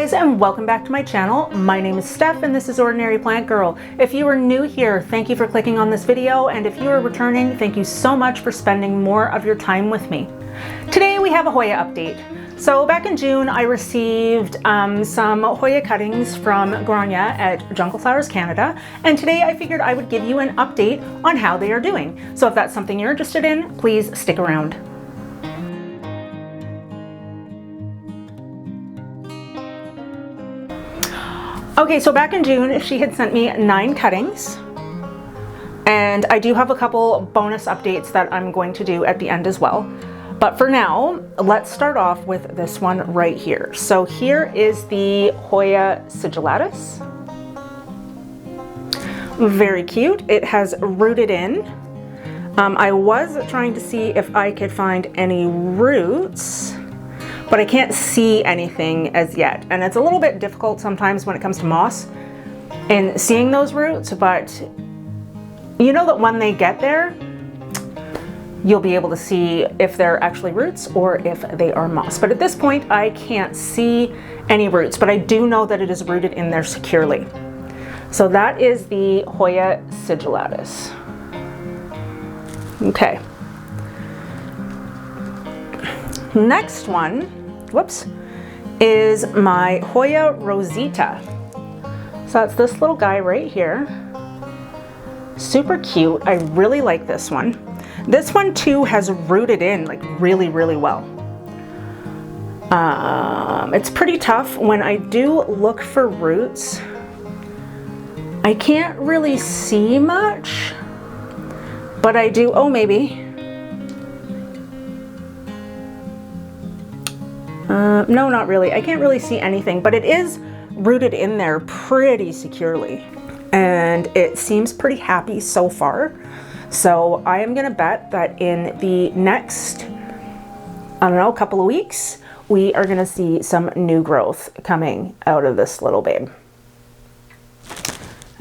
guys, and welcome back to my channel. My name is Steph and this is Ordinary Plant Girl. If you are new here, thank you for clicking on this video, and if you are returning, thank you so much for spending more of your time with me. Today we have a Hoya update. So back in June, I received some Hoya cuttings from Grania at Jungle Flowers Canada, and today I figured I would give you an update on how they are doing. So if that's something you're interested in, please stick around. Okay, so back in June, she had sent me 9 cuttings, and I do have a couple bonus updates that I'm going to do at the end as well. But for now, let's start off with this one right here. So here is the Hoya sigillatus. Very cute. It has rooted in. I was trying to see if I could find any roots, but I can't see anything as yet. And it's a little bit difficult sometimes when it comes to moss and seeing those roots, but you know that when they get there, you'll be able to see if they're actually roots or if they are moss. But at this point, I can't see any roots, but I do know that it is rooted in there securely. So that is the Hoya sigillatus. Okay. Next one, whoops, is my Hoya rosita. So that's this little guy right here. Super cute. I really like this one. This one too has rooted in like really well. It's pretty tough when I do look for roots. I can't really see much, but I do, oh maybe. No, not really. I can't really see anything, but it is rooted in there pretty securely. And it seems pretty happy so far. So I am gonna bet that in the next, I don't know, couple of weeks, we are gonna see some new growth coming out of this little babe.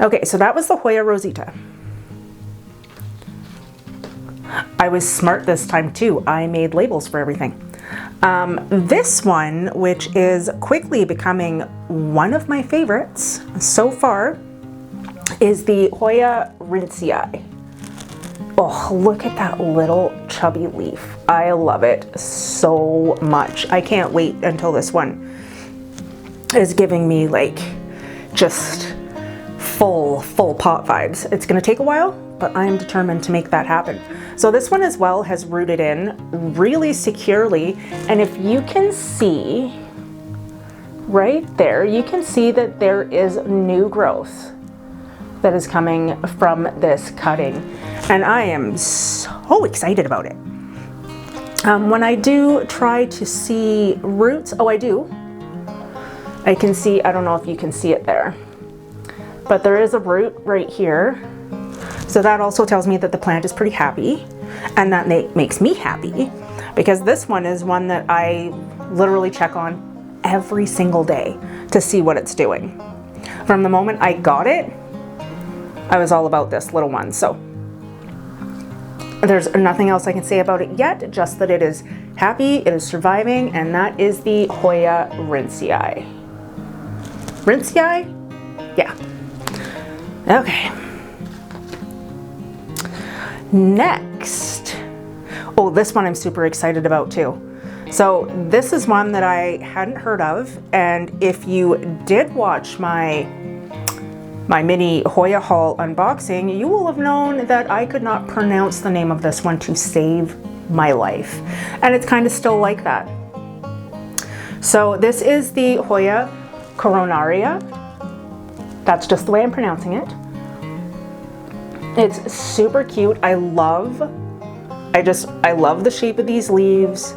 Okay, so that was the Hoya rosita. I was smart this time too. I made labels for everything. This one, which is quickly becoming one of my favorites so far, is the Hoya rinsii. Oh, look at that little chubby leaf. I love it so much. I can't wait until this one is giving me like just full pot vibes. It's gonna take a while, but I am determined to make that happen. So this one as well has rooted in really securely. And if you can see right there, you can see that there is new growth that is coming from this cutting. And I am so excited about it. When I do try to see roots, oh I do. I can see, I don't know if you can see it there, but there is a root right here. So that also tells me that the plant is pretty happy, and that makes me happy because this one is one that I literally check on every single day to see what it's doing. From the moment I got it, I was all about this little one. So there's nothing else I can say about it yet, just that it is happy, it is surviving, and that is the Hoya rinsii. Rinsii? Yeah. Okay. Next, oh, this one I'm super excited about too. So this is one that I hadn't heard of, and if you did watch my mini Hoya haul unboxing, you will have known that I could not pronounce the name of this one to save my life, and it's kind of still like that. So this is the Hoya coronaria. That's just the way I'm pronouncing it. It's super cute. I love the shape of these leaves.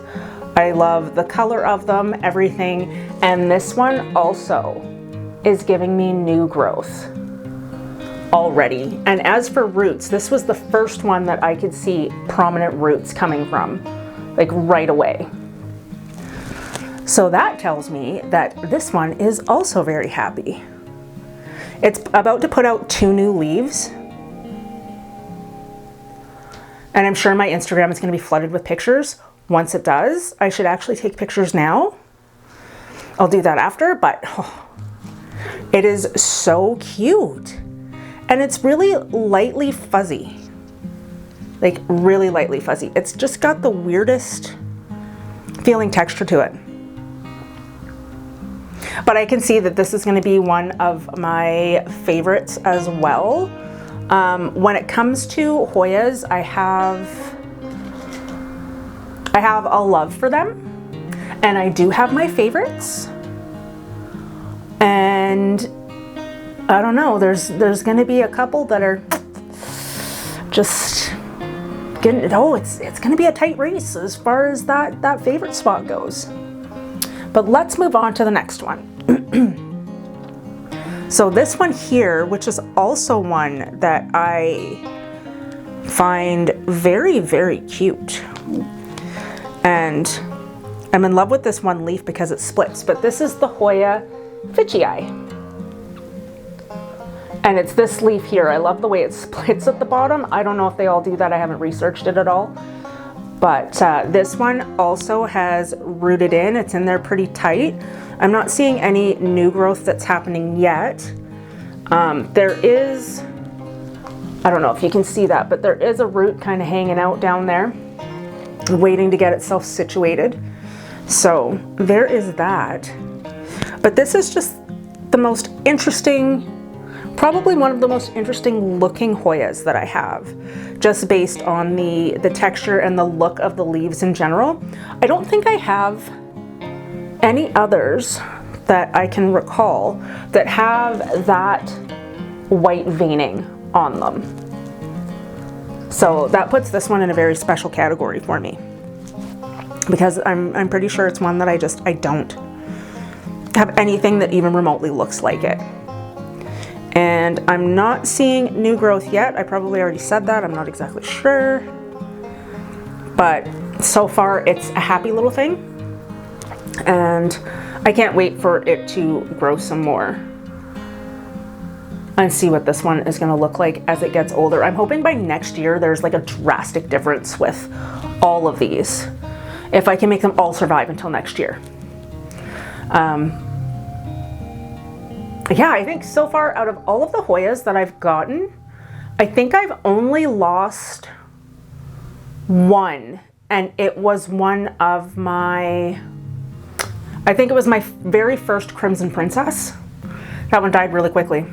I love the color of them, everything. And this one also is giving me new growth already. And as for roots, this was the first one that I could see prominent roots coming from, like right away. So that tells me that this one is also very happy. It's about to put out 2 new leaves. And I'm sure my Instagram is going to be flooded with pictures. Once it does, I should actually take pictures now I'll do that after, but oh, it is so cute. And it's really lightly fuzzy. Like really lightly fuzzy. It's just got the weirdest feeling texture to it. But I can see that this is going to be one of my favorites as well. When it comes to Hoyas, I have a love for them, and I do have my favorites. And I don't know, there's going to be a couple that are just getting, it's going to be a tight race as far as that favorite spot goes. But let's move on to the next one. So this one here, which is also one that I find very, very cute. And I'm in love with this one leaf because it splits, but this is the Hoya Fitchii. And it's this leaf here. I love the way it splits at the bottom. I don't know if they all do that. I haven't researched it at all. But this one also has rooted in. It's in there pretty tight. I'm not seeing any new growth that's happening yet. There is, I don't know if you can see that, but there is a root kind of hanging out down there, waiting to get itself situated. So there is that. But this is just the most interesting, probably one of the most interesting looking Hoyas that I have, just based on the texture and the look of the leaves in general. I don't think I have any others that I can recall that have that white veining on them. So that puts this one in a very special category for me, because I'm pretty sure it's one that I don't have anything that even remotely looks like it. And I'm not seeing new growth yet. I probably already said that, I'm not exactly sure. But so far it's a happy little thing. And I can't wait for it to grow some more and see what this one is going to look like as it gets older. I'm hoping by next year there's like a drastic difference with all of these, if I can make them all survive until next year. Yeah, I think so far out of all of the Hoyas that I've gotten, I think I've only lost one, and it was one of my, I think it was my very first Crimson Princess. That one died really quickly.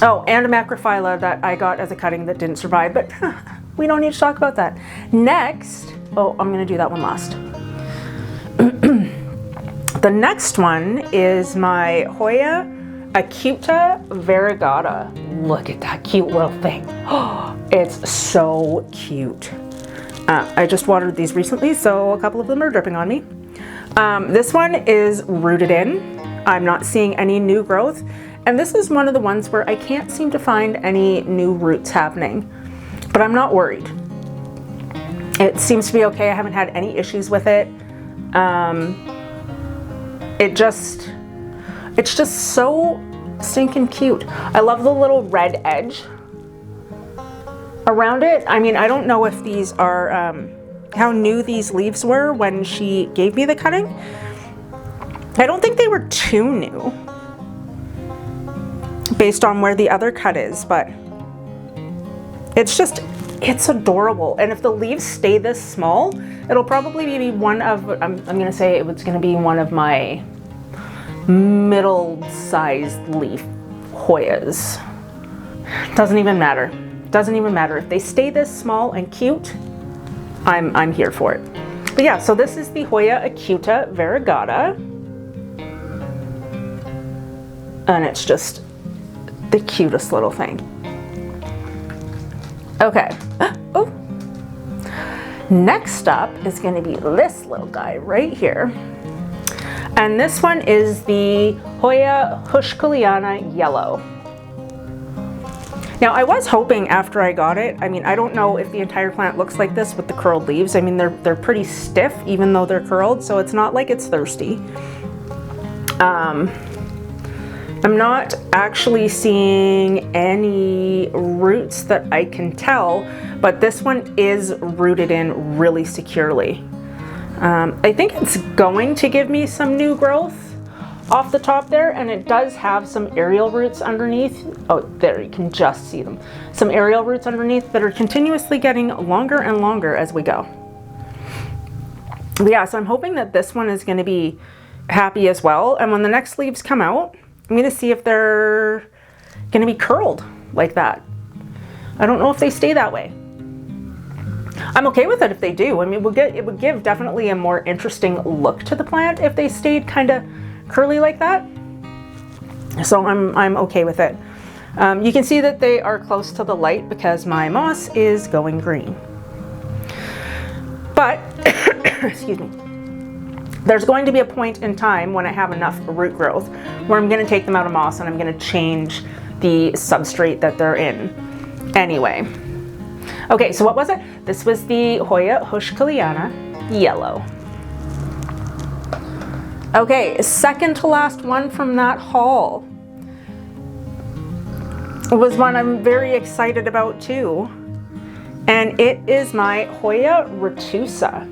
Oh, and a Macrophylla that I got as a cutting that didn't survive, but we don't need to talk about that. Next, oh, I'm gonna do that one last. The next one is my Hoya Acuta Variegata. Look at that cute little thing. Oh, it's so cute. I just watered these recently, so a couple of them are dripping on me. This one is rooted in. I'm not seeing any new growth. And this is one of the ones where I can't seem to find any new roots happening, but I'm not worried. It seems to be okay. I haven't had any issues with it. It's just so stinking cute. I love the little red edge around it. I mean, I don't know if these are, how new these leaves were when she gave me the cutting. I don't think they were too new based on where the other cut is, but it's adorable. And if the leaves stay this small, it'll probably be one of, I'm gonna say it's gonna be one of my middle-sized leaf Hoyas. Doesn't even matter. Doesn't even matter. If they stay this small and cute, I'm here for it. But yeah, so this is the Hoya Acuta Variegata. And it's just the cutest little thing. Okay. Oh. Next up is going to be this little guy right here. And this one is the Hoya Hushkuliana Yellow. Now I was hoping after I got it, I mean, I don't know if the entire plant looks like this with the curled leaves. I mean, they're pretty stiff even though they're curled, so it's not like it's thirsty. I'm not actually seeing any roots that I can tell, but this one is rooted in really securely. I think it's going to give me some new growth off the top there, and it does have some aerial roots underneath. Oh, there, you can just see them. Some aerial roots underneath that are continuously getting longer and longer as we go. But yeah, so I'm hoping that this one is going to be happy as well. And when the next leaves come out, I'm going to see if they're going to be curled like that. I don't know if they stay that way. I'm okay with it if they do. I mean, it would give definitely a more interesting look to the plant if they stayed kind of curly like that. So I'm okay with it. You can see that they are close to the light because my moss is going green. But, excuse me, there's going to be a point in time when I have enough root growth where I'm going to take them out of moss and I'm going to change the substrate that they're in anyway. Okay, so what was it? This was the Hoya Hushkaliana Yellow. Okay, second to last one from that haul. It was one I'm very excited about too. And it is my Hoya Retusa.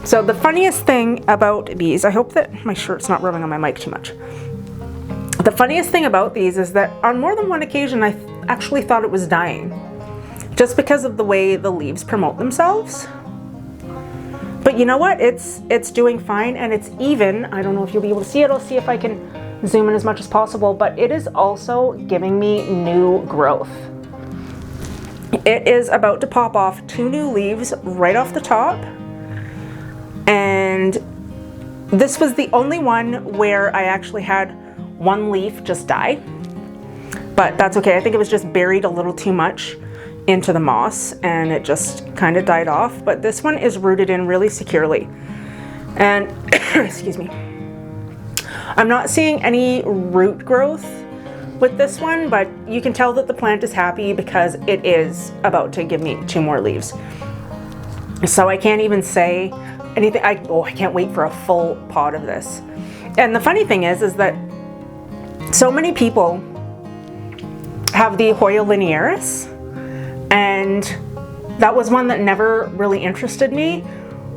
So the funniest thing about these, I hope that my shirt's not rubbing on my mic too much. The funniest thing about these is that on more than one occasion I actually thought it was dying, just because of the way the leaves promote themselves. But you know what? It's doing fine, and it's even. I don't know if you'll be able to see it. I'll see if I can zoom in as much as possible, but it is also giving me new growth. It is about to pop off 2 new leaves right off the top, and this was the only one where I actually had 1 leaf just die, but that's okay. I think it was just buried a little too much into the moss and it just kind of died off, but this one is rooted in really securely. And excuse me, I'm not seeing any root growth with this one, but you can tell that the plant is happy because it is about to give me 2 more leaves. So I can't even say anything. I can't wait for a full pod of this. And the funny thing is that so many people have the Hoya linearis, and that was one that never really interested me.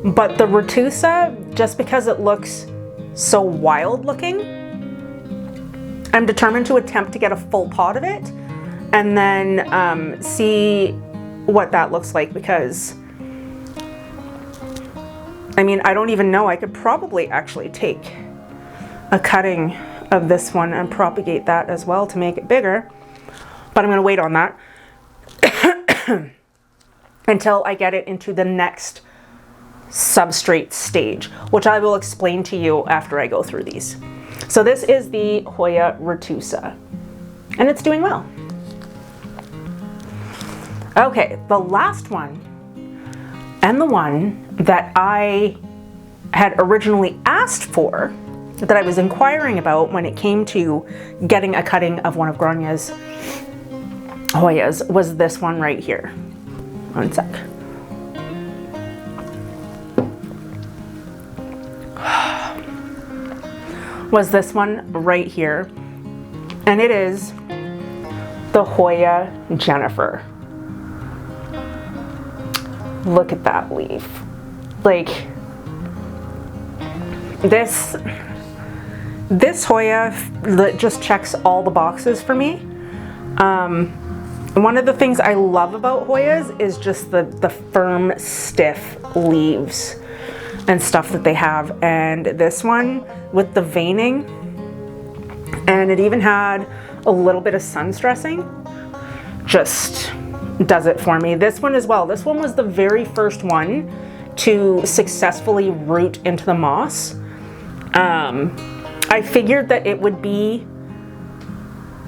But the Retusa, just because it looks so wild looking, I'm determined to attempt to get a full pot of it and then see what that looks like, because I mean, I don't even know. I could probably actually take a cutting of this one and propagate that as well to make it bigger, but I'm going to wait on that until I get it into the next substrate stage, which I will explain to you after I go through these. So this is the Hoya Retusa, and it's doing well. Okay, the last one, and the one that I had originally asked for, that I was inquiring about when it came to getting a cutting of one of Granya's Hoyas, was this one right here. One sec. Was this one right here, and it is the Hoya Jennifer. Look at that leaf. Like, this Hoya just checks all the boxes for me. One of the things I love about Hoyas is just the firm, stiff leaves and stuff that they have. And this one with the veining, and it even had a little bit of sun stressing, just does it for me. This one as well. This one was the very first one to successfully root into the moss. I figured that it would be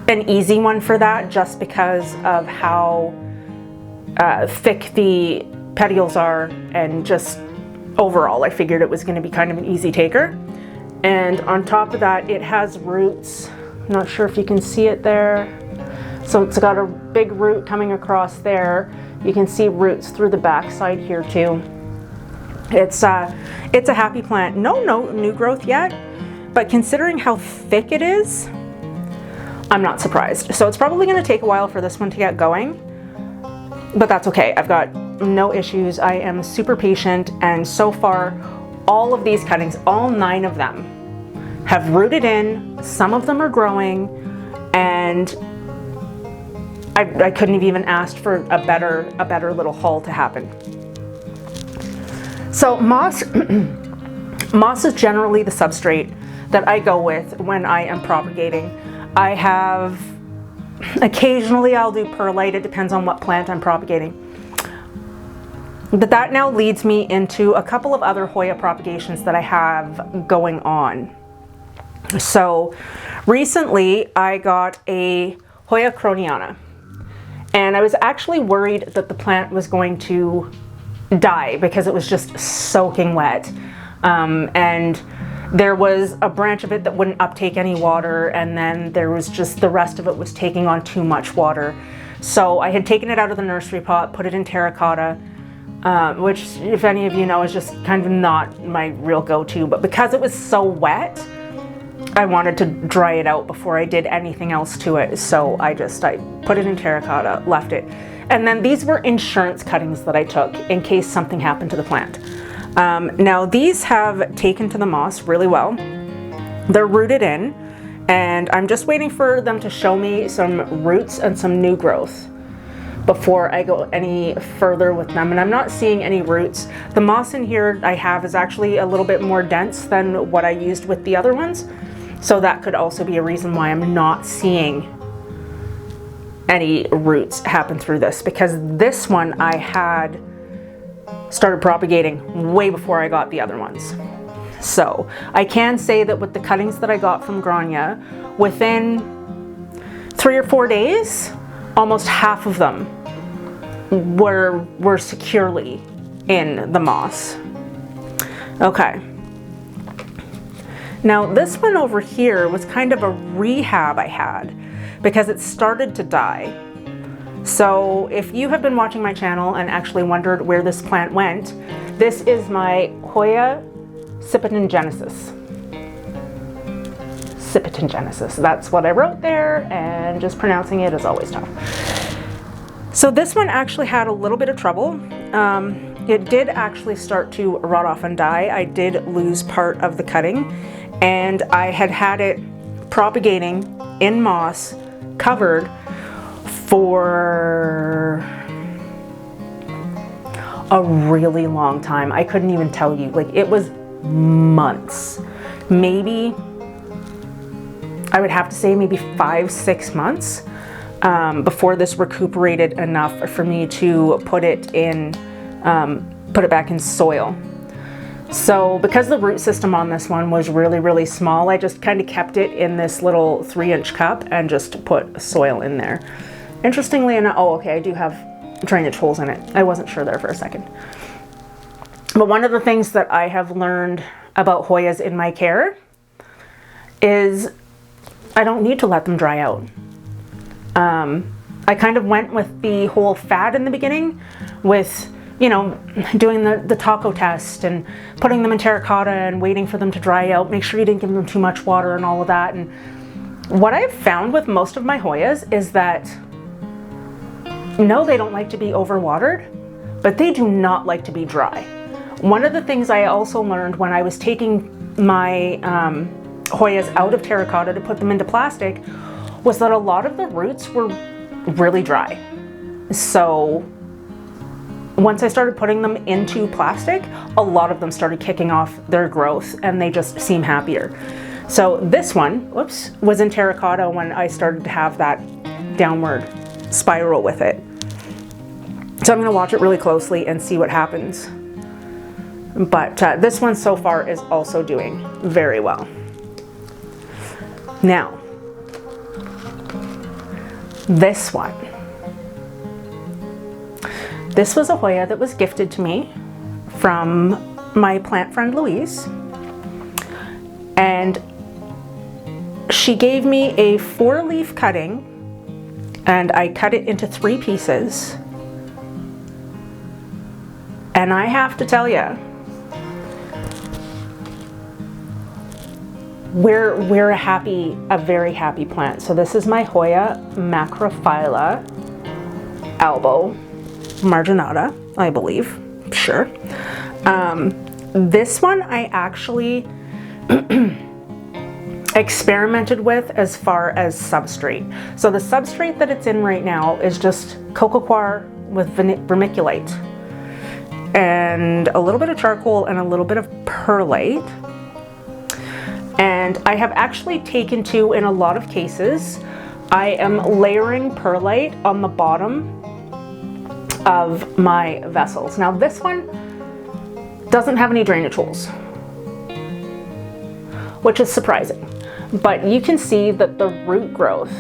an easy one for that, just because of how thick the petioles are, and just overall I figured it was going to be kind of an easy taker. And on top of that, it has roots. I'm not sure if you can see it there. So it's got a big root coming across there. You can see roots through the back side here too. It's a happy plant. No new growth yet, but considering how thick it is, I'm not surprised. So it's probably going to take a while for this one to get going, but that's okay. I've got no issues. I am super patient, and so far, all of these cuttings, all 9 of them, have rooted in. Some of them are growing, and I couldn't have even asked for a better little haul to happen. So moss, moss is generally the substrate that I go with when I am propagating. I have, occasionally I'll do perlite, it depends on what plant I'm propagating. But that now leads me into a couple of other Hoya propagations that I have going on. So recently I got a Hoya croniana, and I was actually worried that the plant was going to die because it was just soaking wet. And there was a branch of it that wouldn't uptake any water, and then there was just the rest of it was taking on too much water. So I had taken it out of the nursery pot, put it in terracotta, which, if any of you know, is just kind of not my real go-to. But because it was so wet, I wanted to dry it out before I did anything else to it. So I put it in terracotta, left it. And then these were insurance cuttings that I took in case something happened to the plant. Now these have taken to the moss really well. They're rooted in, and I'm just waiting for them to show me some roots and some new growth before I go any further with them. And I'm not seeing any roots. The moss in here I have is actually a little bit more dense than what I used with the other ones. So that could also be a reason why I'm not seeing any roots happen through this, because this one I had started propagating way before I got the other ones. So I can say that with the cuttings that I got from Grania, within 3 or 4 days, almost half of them were securely in the moss. Okay. Now this one over here was kind of a rehab I had because it started to die. So if you have been watching my channel and actually wondered where this plant went, this is my Hoya Sipitingenesis. Sipitingenesis, that's what I wrote there, and just pronouncing it is always tough. So this one actually had a little bit of trouble. It did actually start to rot off and die. I did lose part of the cutting, and I had it propagating in moss, covered, for a really long time. I couldn't even tell you, like, it was months. Maybe, I would have to say maybe 5-6 months before this recuperated enough for me to put it back in soil. So because the root system on this one was really, really small, I just kind of kept it in this little 3-inch cup and just put soil in there. Interestingly enough, oh, okay, I do have drainage holes in it. I wasn't sure there for a second. But one of the things that I have learned about Hoyas in my care is I don't need to let them dry out. I kind of went with the whole fad in the beginning with, you know, doing the taco test and putting them in terracotta and waiting for them to dry out. Make sure you didn't give them too much water and all of that. And what I've found with most of my Hoyas is that, no, they don't like to be overwatered, but they do not like to be dry. One of the things I also learned when I was taking my Hoyas out of terracotta to put them into plastic was that a lot of the roots were really dry. So once I started putting them into plastic, a lot of them started kicking off their growth and they just seem happier. So this one, whoops, was in terracotta when I started to have that downward spiral with it. So I'm going to watch it really closely and see what happens. But this one so far is also doing very well. Now, this one. This was a Hoya that was gifted to me from my plant friend Louise. And she gave me a 4-leaf cutting, and I cut it into 3 pieces. And I have to tell you, we're a very happy plant. So this is my Hoya Macrophylla albo marginata. I believe. Sure. This one I actually experimented with as far as substrate. So the substrate that it's in right now is just coco coir with vermiculite and a little bit of charcoal and a little bit of perlite. And I have actually taken to, in a lot of cases, I am layering perlite on the bottom of my vessels. Now this one doesn't have any drainage holes, which is surprising. But you can see that the root growth,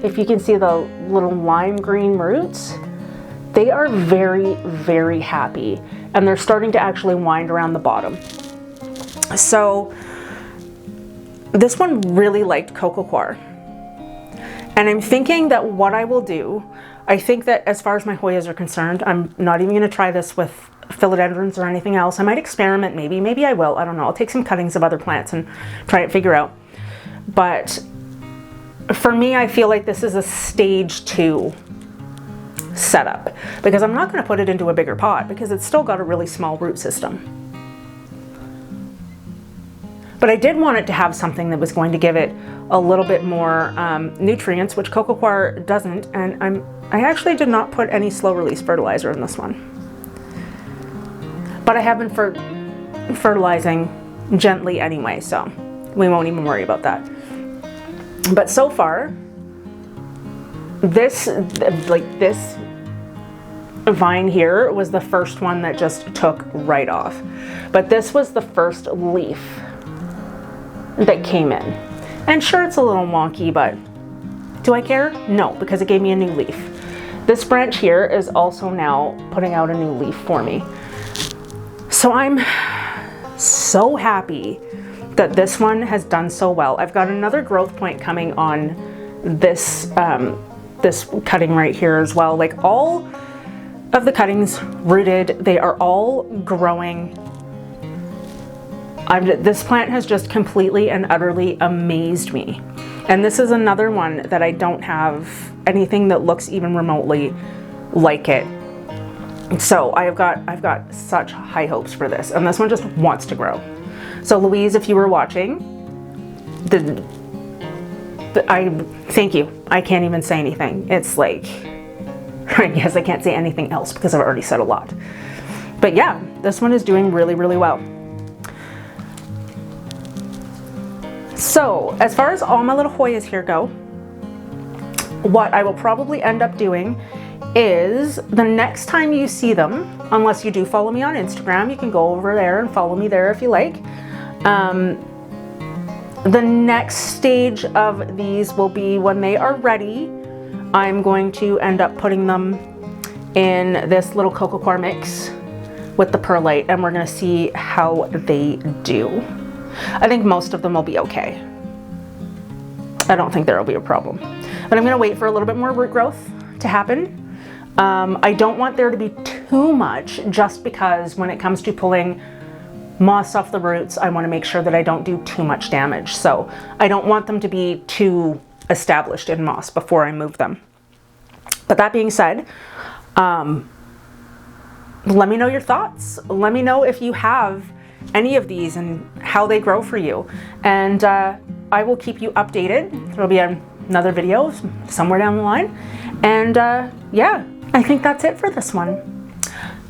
if you can see the little lime green roots, they are very, very happy. And they're starting to actually wind around the bottom. So this one really liked coco coir. And I'm thinking that what I will do, I think that as far as my Hoyas are concerned, I'm not even gonna try this with philodendrons or anything else. I might experiment maybe I will, I don't know. I'll take some cuttings of other plants and try to figure out. But for me, I feel like this is a stage 2 setup because I'm not gonna put it into a bigger pot because it's still got a really small root system. But I did want it to have something that was going to give it a little bit more nutrients, which coco coir doesn't, and I actually did not put any slow release fertilizer in this one. But I have been fertilizing gently anyway, so we won't even worry about that. But so far, this vine here was the first one that just took right off. But this was the first leaf that came in. And sure, it's a little wonky, but do I care? No, because it gave me a new leaf. This branch here is also now putting out a new leaf for me. So I'm so happy that this one has done so well. I've got another growth point coming on this, this cutting right here as well. Like all of the cuttings rooted, they are all growing. This plant has just completely and utterly amazed me. And this is another one that I don't have anything that looks even remotely like it. So I've got such high hopes for this. And this one just wants to grow. So Louise, if you were watching, I thank you. I can't even say anything. It's like, I guess I can't say anything else because I've already said a lot. But yeah, this one is doing really, really well. So as far as all my little Hoyas here go, what I will probably end up doing is the next time you see them, unless you do follow me on Instagram, you can go over there and follow me there if you like. The next stage of these will be when they are ready. I'm going to end up putting them in this little coco coir mix with the perlite, and we're gonna see how they do. I think most of them will be okay. I don't think there will be a problem. But I'm gonna wait for a little bit more root growth to happen. I don't want there to be too much, just because when it comes to pulling moss off the roots, I wanna make sure that I don't do too much damage. So I don't want them to be too established in moss before I move them. But that being said, let me know your thoughts. Let me know if you have any of these and how they grow for you. And I will keep you updated. There'll be another video somewhere down the line. And yeah, I think that's it for this one.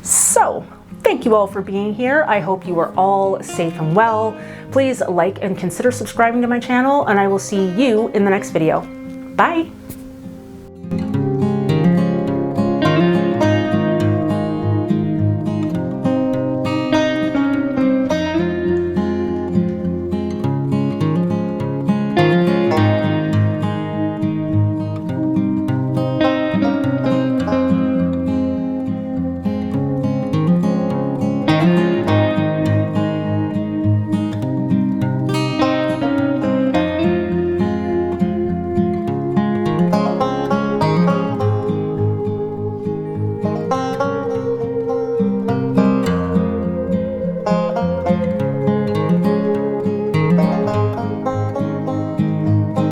So thank you all for being here. I hope you are all safe and well. Please like and consider subscribing to my channel, and I will see you in the next video. Bye.